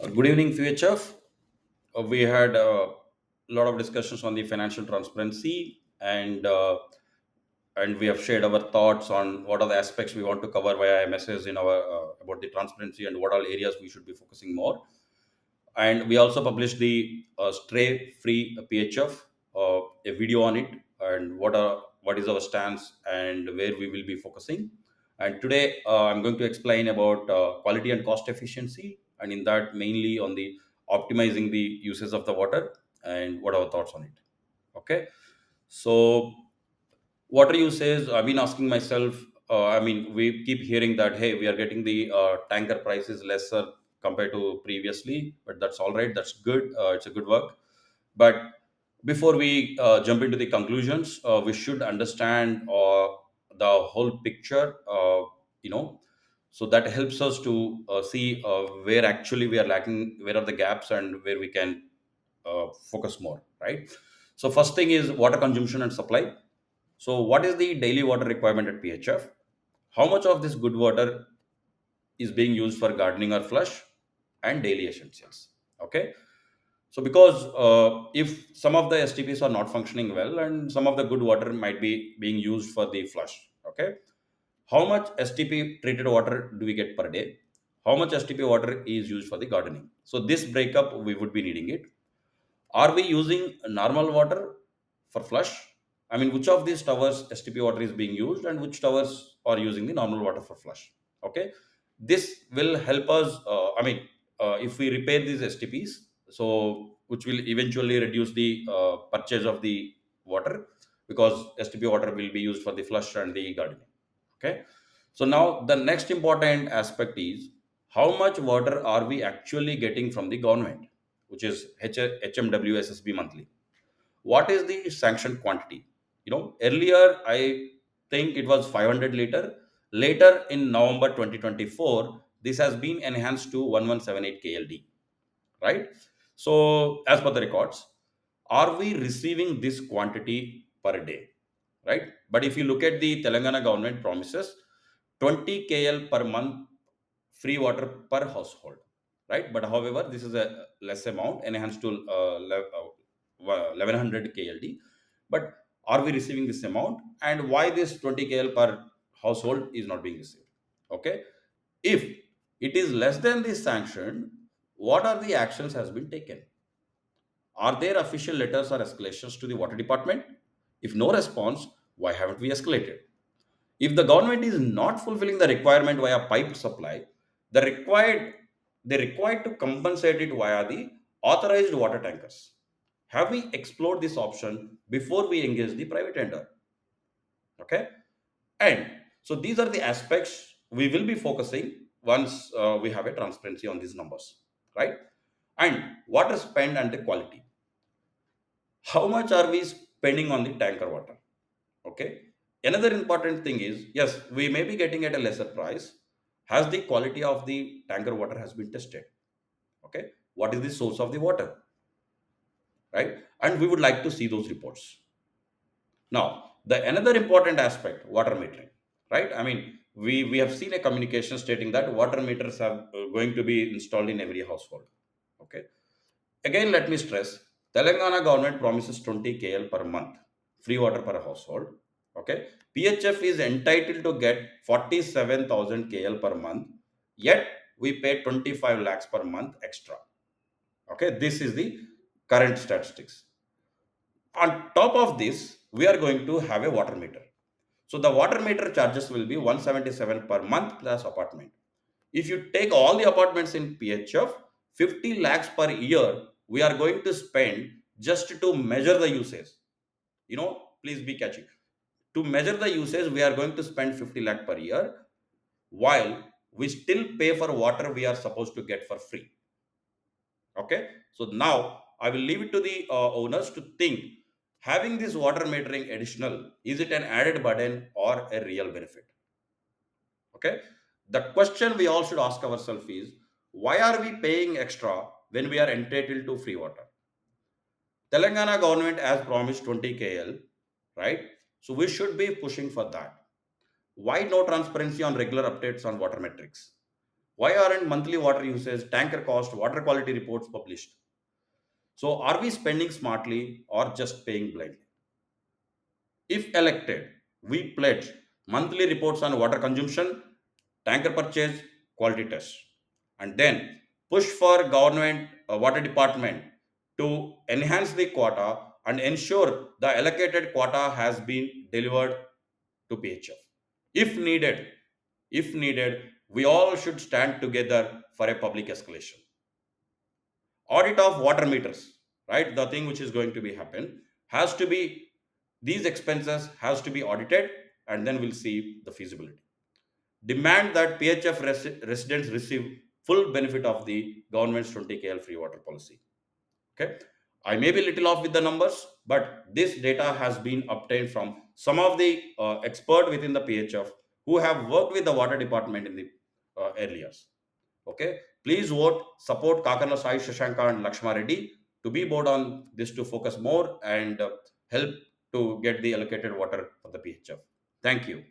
Good evening, FHF. We had a lot of discussions on the financial transparency, and we have shared our thoughts on what are the aspects we want to cover via messages in our about the transparency and what all areas we should be focusing more. And we also published the stray free PHF, a video on it, and what is our stance and where we will be focusing. And today I'm going to explain about quality and cost efficiency, and in that mainly on the optimizing the uses of the water and what are our thoughts on it. Okay, so water usage, I've been asking myself, we keep hearing that hey, we are getting the tanker prices lesser compared to previously, but that's all right, that's good, it's a good work. But before we jump into the conclusions, we should understand the whole picture, you know so that helps us to see where actually we are lacking, where are the gaps, and where we can focus more, right? So first thing is water consumption and supply. So, what is the daily water requirement at PHF? How much of this good water is being used for gardening or flush and daily essentials? Okay. So, because if some of the STPs are not functioning well and some of the good water might be being used for the flush, okay. How much STP treated water do we get per day? How much STP water is used for the gardening? So, this breakup we would be needing it. Are we using normal water for flush? I mean, which of these towers STP water is being used and which towers are using the normal water for flush? Okay. This will help us, if we repair these STPs, so which will eventually reduce the purchase of the water, because STP water will be used for the flush and the gardening. Okay. So now the next important aspect is how much water are we actually getting from the government, which is HMWSSB monthly. What is the sanctioned quantity? Earlier I think it was 500 liter. Later in November 2024, this has been enhanced to 1178 KLD, right? So as per the records, are we receiving this quantity per day? Right? But if you look at the Telangana government promises 20 KL per month free water per household, right? But however, this is a less amount enhanced to 1100 KLD. But are we receiving this amount, and why this 20 KL per household is not being received? Okay, if it is less than this sanction, what are the actions has been taken? Are there official letters or escalations to the water department? If no response, why haven't we escalated? If the government is not fulfilling the requirement via pipe supply, the required they required to compensate it via the authorized water tankers. Have we explored this option before we engage the private tender? Okay, and so these are the aspects we will be focusing once we have a transparency on these numbers, right? And water spend and the quality. How much are we spending on the tanker water? Okay, another important thing is, yes, we may be getting at a lesser price. Has the quality of the tanker water has been tested? Okay, what is the source of the water, right? And we would like to see those reports. Now the another important aspect, water metering, right? We have seen a communication stating that water meters are going to be installed in every household. Okay, again, let me stress, Telangana government promises 20 KL per month, free water per household. Okay. PHF is entitled to get 47,000 KL per month, yet we pay 25 lakhs per month extra. Okay. This is the current statistics. On top of this, we are going to have a water meter. So the water meter charges will be 177 per month plus apartment. If you take all the apartments in PHF, 50 lakhs per year, we are going to spend just to measure the usage. Please be catchy. To measure the usage, we are going to spend 50 lakh per year, while we still pay for water we are supposed to get for free. Okay. So now I will leave it to the owners to think, having this water metering additional, is it an added burden or a real benefit? Okay. The question we all should ask ourselves is, why are we paying extra when we are entitled to free water? Telangana government has promised 20 KL, right? So we should be pushing for that. Why no transparency on regular updates on water metrics? Why aren't monthly water usage, tanker cost, water quality reports published? So are we spending smartly or just paying blindly? If elected, we pledge monthly reports on water consumption, tanker purchase, quality tests, and then push for government water department to enhance the quota and ensure the allocated quota has been delivered to PHF. If needed, we all should stand together for a public escalation. Audit of water meters, right? The thing which is going to be happen has to be, these expenses has to be audited, and then we'll see the feasibility. Demand that PHF residents receive full benefit of the government's 20 KL free water policy. Okay, I may be little off with the numbers, but this data has been obtained from some of the expert within the PHF who have worked with the water department in the early years. Okay, please vote, support Kakarala Sai, Shashanka, and Lakshma Reddy to be board on this to focus more and help to get the allocated water for the PHF. Thank you.